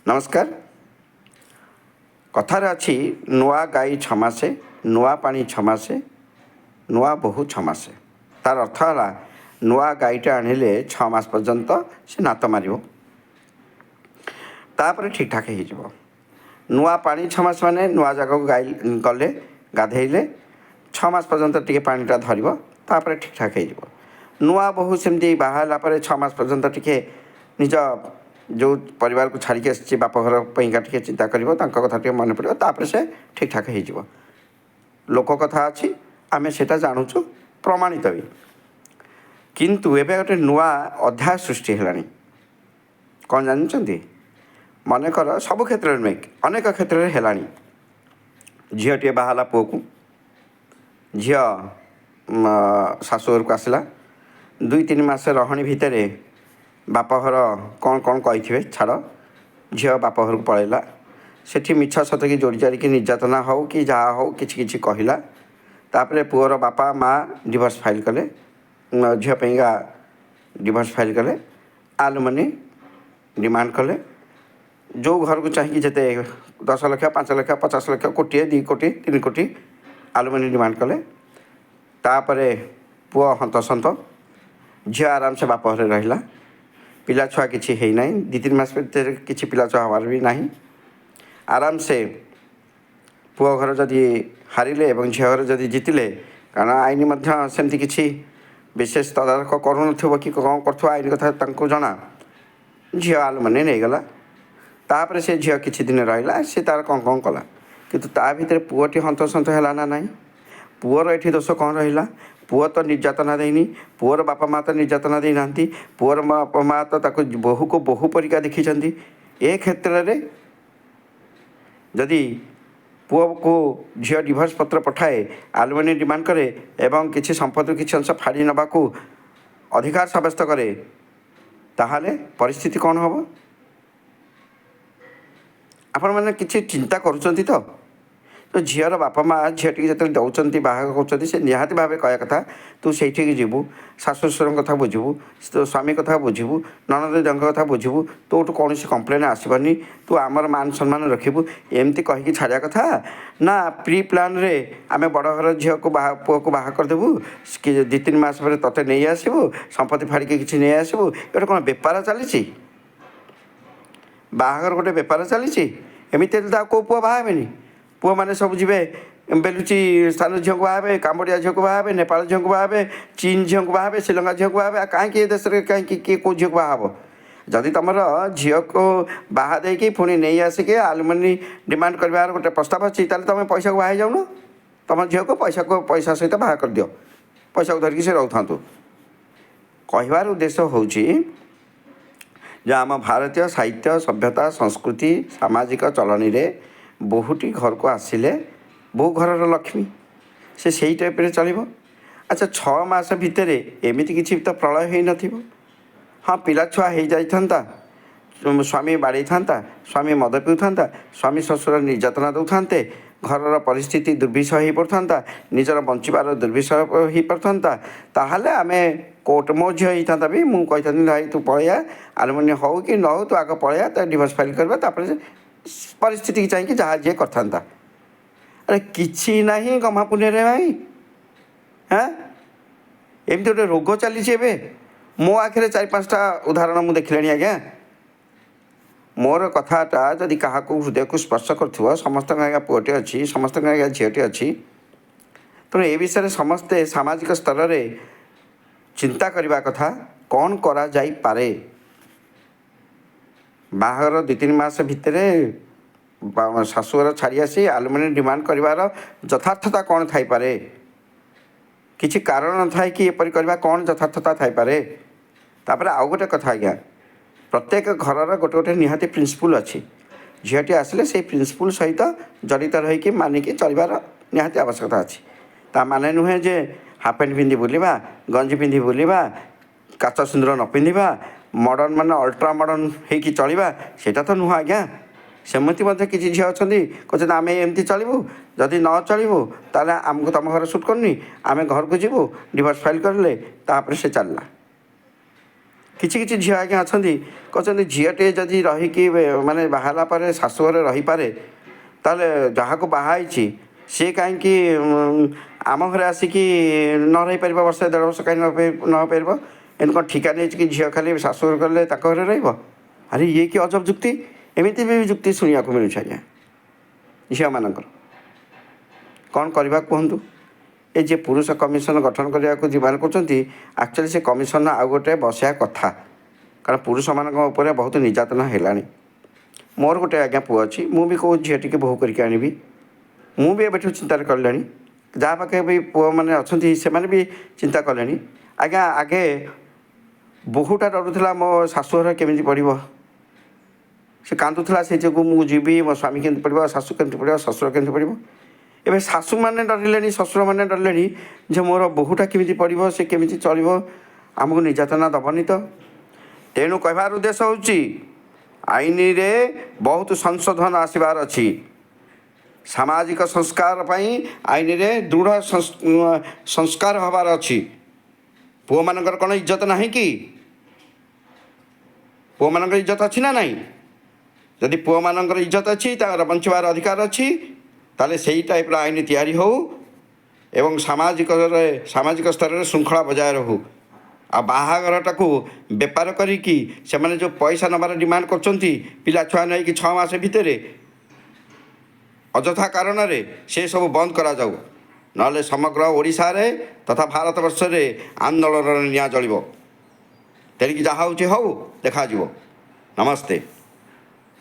नमस्कार। कथार अच्छी नुआ गाई छमासे नुआ पानी छमासे नुआ बहु छमासे तार अर्थ है नुआ गाईटे आनिले 6 मास पर्यंत से नात मार तापर ठीक ठाक हो नुआ पानी 6 मास माने नुआ जगह गाई गले गाधेले 6 मास पर्यंत टे पानीटा धरब तापर ठीक ठाक हो नुआ बहु सेमती बाहला 6 मास पर्यंत टे निज जो परिवार को छाड़ी आसी बापघर टे चिंता कर कथा टे मन पड़ो तापर से ठीक ठाक हो लोक कथा अच्छी आम से जानूँ प्रमाणित भी किंतु एबे गोटे नुआ अध्याय सृष्टि है कौन जानते मनकर सब क्षेत्र में अनेक क्षेत्र में है झीटे बाहला पुओ को झी शाशुघर को आसला 2-3 मास रहणी भितर बापघर कौन कौन कही छाड़ झी बापघर को पलैला सेठी मिछ सत की जोड़ी जाड़ी निर्यातना हो कि जहाँ हो कि कहला तापर पुअर बापा माँ डिवोर्स फाइल कले झीपाईका डिवोर्स फाइल कले आलुमनी डिमांड कले जो घर को चाहिए जिते 10 लाख 5 लाख 50 लाख कोटी 2 कोटी 3 कोटी आलुमनी डिमांड कले तापर पुआ हंतसंत झी आराम से बापघर रहिला पिला छुआ किसी है ना 2-3 मास किसी पिला छुआ हबार भी नहीं आराम से पुआ घर जदि हारिले और झील घर जदि जीतिले कारण आईन सेमती किसी विशेष तदारख करूँ कि कौन कर आईन कथा जना झी आलुमनी नहीं गला तापर से झील किसी दिन रहा सी तार कौन कौन कला किंतु ता भीतर पुअटी हंतसंत है ना नहीं पुअर ये दोष कौन रहा पुओ तो निर्यातना देनी पुअर बापा माँ तो निर्यातना दे ना पुअर बापा माँ तो बोहू को बोहू परिका देखी ए क्षेत्र में जदि पुओ को झील डिवोर्स पत्र पठाए आलुमनी डिमांड करे एवं किसी संपत्ति किसी अंश फाड़ी नवाक अधिकार सब्यस्त करे ताहले परिस्थिति कौन हम आपण मैंने किसी चिंता करुँच तो झीर बापा माँ झीटी जो दौरान बाहर कर निहाती भाव कह कथा तू से जीवु शाशुश्वर कथा बुझू तो स्वामी कथा बुझू ननद कथा बुझू तो कौन कंप्लेन आसबनी तू आमर मान सम्मान रखिबू एमती कहीकि छाड़ा कथा ना प्री प्लान रे आम बड़ घर झील को पुओ को बाहा करदेबू 2-3 मास पर तोते नहीं आसबू संपत्ति फाड़िकी किसी नहीं आसबू ये कौन बेपार चली बाहागर गोटे बेपार चली एमती कौ पुओ बाहेनी पुओ मैंने सब जी बेलुची स्थान झील को बाहे काम्बोडिया झील को बाहे नेपाल झील को बाहे चीन झील को बाहे श्रीलंका झील को बाहे कहीं देश में कहीं किए कौ झील को बाहब जदि तुम झील को बाहा देकी पुणी नहीं आसिक आलुमनी डिमांड कर गोटे प्रस्ताव अच्छी तुम पैसा को बाहे जाऊन तुम झील को पैसा सहित बाहा कर दियो पैसा को धरिकी से रोता कहबार उद्देश्य हूँ आम भारतीय साहित्य सभ्यता संस्कृति सामाजिक चलनी रे बहुटी घर को आसिले बहु घर लक्ष्मी से टाइप रे चलो। अच्छा 6 मास भितर एमती किसी तो प्रलय हो न हाँ पिला छुआ हो जाता स्वामी बाड़ी था स्वामी मद पिता स्वामी ससुर निर्यातना दौते घर परिस्थिति दुर्विषय हो पड़ता निजर बंचार दुर्विषय हो पड़ता ताहले आम कोर्ट मो झी होता भी मुझे भाई तू पलैया आलुमनी हो कि न हो तू आग पलैया तो डिवोर्स फाइल कर परिस्थिति की चाहिए जहाँ जी करता अरे किसी ना गमा पुण्य रे भाई हाँ एमती गोटे रोग चली मो आखिर 4-5टा उदाहरण मुझे देखिले आज्ञा मोर कथाटा जदि क्या हृदय को स्पर्श कर समस्त आज्ञा पुओटे अच्छी समस्त आज्ञा झीटे अच्छी तेणु ए विषय समस्ते सामाजिक स्तर में चिंता करने कथा कौन करा जाई पारे बाहर 2-3 मास भितर शाशुघर छाड़ी आसी आलुमनी डिमांड करार यथार्थता कौन थाईपे किसी कारण थाए कि एपरी करवा कौन यथार्थता थाईपे तापर आउ गोटे कथा आज्ञा प्रत्येक घर गोटे गोटे निहाती प्रिंसिपल अच्छी झीटी आसिले से प्रिंसिपल सहित जड़ित रहीकि मानिकी चलबार निहाती आवश्यकता अच्छी ता माने नुहे जे हाफ पैंट पिंधि बुलवा गंजी पिंधि बुलवा काच सिंदूर न पिंधा मॉडर्न मान अल्ट्रा मॉडर्न होगी चलवा सेटा तो नुह आज्ञा सेमती किसी झील अच्छा कहते आम एमती चलू जदि न चलू ताले आमको तुम घर सुट करनी आम घर को जीवु डिवोर्स फाइल करले तापर से चलला କିଛି କିଛି ଝିଅ ଆଜ୍ଞା ଅଛନ୍ତି କହୁଛନ୍ତି ଝିଅଟିଏ ଯଦି ରହିକି ମାନେ ବାହାହେଲା ପରେ ଶାଶୁଘରେ ରହିପାରେ ତାହେଲେ ଯାହାକୁ ବାହା ହେଇଛି ସିଏ କାହିଁକି ଆମ ଘରେ ଆସିକି ନ ରହିପାରିବ ବର୍ଷେ ଦେଢ଼ ବର୍ଷ କାହିଁକି ନ ପାରିବ ଏମିତି କ'ଣ ଠିକା ନେଇଛି କି ଝିଅ ଖାଲି ଶାଶୁଘର ଗଲେ ତାଙ୍କ ଘରେ ରହିବ। ଆରେ ଇଏ କି ଅଜବ ଯୁକ୍ତି। ଏମିତି ବି ଯୁକ୍ତି ଶୁଣିବାକୁ ମିଳୁଛି ଆଜ୍ଞା ଝିଅମାନଙ୍କର। କ'ଣ କରିବା କୁହନ୍ତୁ। ଏ ଯେ ପୁରୁଷ କମିଶନ ଗଠନ କରିବାକୁ ଯେଉଁମାନେ କରୁଛନ୍ତି ଆକ୍ଚୁଆଲି ସେ କମିଶନ ଆଉ ଗୋଟେ ବସିବା କଥା, କାରଣ ପୁରୁଷମାନଙ୍କ ଉପରେ ବହୁତ ନିର୍ଯାତନା ହେଲାଣି। ମୋର ଗୋଟେ ଆଜ୍ଞା ପୁଅ ଅଛି, ମୁଁ ବି କେଉଁ ଝିଅ ଟିକେ ବୋହୂ କରିକି ଆଣିବି, ମୁଁ ବି ଏବେଠୁ ଚିନ୍ତାରେ କଲିଣି। ଯାହା ପାଖେ ବି ପୁଅମାନେ ଅଛନ୍ତି ସେମାନେ ବି ଚିନ୍ତା କଲେଣି। ଆଜ୍ଞା ଆଗେ ବୋହୂଟା ଡରୁଥିଲା ମୋ ଶାଶୁଘର କେମିତି ପଡ଼ିବ, ସେ କାନ୍ଦୁଥିଲା ସେ ଯୋଗୁଁ ମୁଁ ଯିବି ମୋ ସ୍ୱାମୀ କେମିତି ପଡ଼ିବ, ଶାଶୁ କେମିତି ପଡ଼ିବ, ଶ୍ୱଶୁର କେମିତି ପଡ଼ିବ। ଏବେ ଶାଶୁମାନେ ଡରିଲେଣି, ଶ୍ୱଶୁରମାନେ ଡରିଲେଣି ଯେ ମୋର ବୋହୂଟା କେମିତି ପଡ଼ିବ, ସେ କେମିତି ଚଳିବ, ଆମକୁ ନିର୍ଯାତନା ଦେବନି ତ। ତେଣୁ କହିବାର ଉଦ୍ଦେଶ୍ୟ ହେଉଛି ଆଇନରେ ବହୁତ ସଂଶୋଧନ ଆସିବାର ଅଛି। ସାମାଜିକ ସଂସ୍କାର ପାଇଁ ଆଇନରେ ଦୃଢ଼ ସଂସ୍କାର ହେବାର ଅଛି। ପୁଅମାନଙ୍କର କ'ଣ ଇଜ୍ଜତ ନାହିଁ କି? ପୁଅମାନଙ୍କର ଇଜ୍ଜତ ଅଛି ନା ନାହିଁ? ଯଦି ପୁଅମାନଙ୍କର ଇଜ୍ଜତ ଅଛି ତାଙ୍କର ବଞ୍ଚିବାର ଅଧିକାର ଅଛି, ତାହେଲେ ସେଇ ଟାଇପ୍ର ଆଇନ ତିଆରି ହେଉ ଏବଂ ସାମାଜିକ ସ୍ତରରେ ଶୃଙ୍ଖଳା ବଜାୟ ରହୁ। ଆଉ ବାହାଘରଟାକୁ ବେପାର କରିକି ସେମାନେ ଯେଉଁ ପଇସା ନେବାର ଡିମାଣ୍ଡ କରୁଛନ୍ତି ପିଲାଛୁଆ ନେଇକି 6 ମାସ ଭିତରେ ଅଯଥା କାରଣରେ ସେସବୁ ବନ୍ଦ କରାଯାଉ, ନହେଲେ ସମଗ୍ର ଓଡ଼ିଶାରେ ତଥା ଭାରତବର୍ଷରେ ଆନ୍ଦୋଳନର ନିଆଁ ଜଳିବ। ତେଣିକି ଯାହା ହେଉଛି ହଉ, ଦେଖାଯିବ। ନମସ୍ତେ।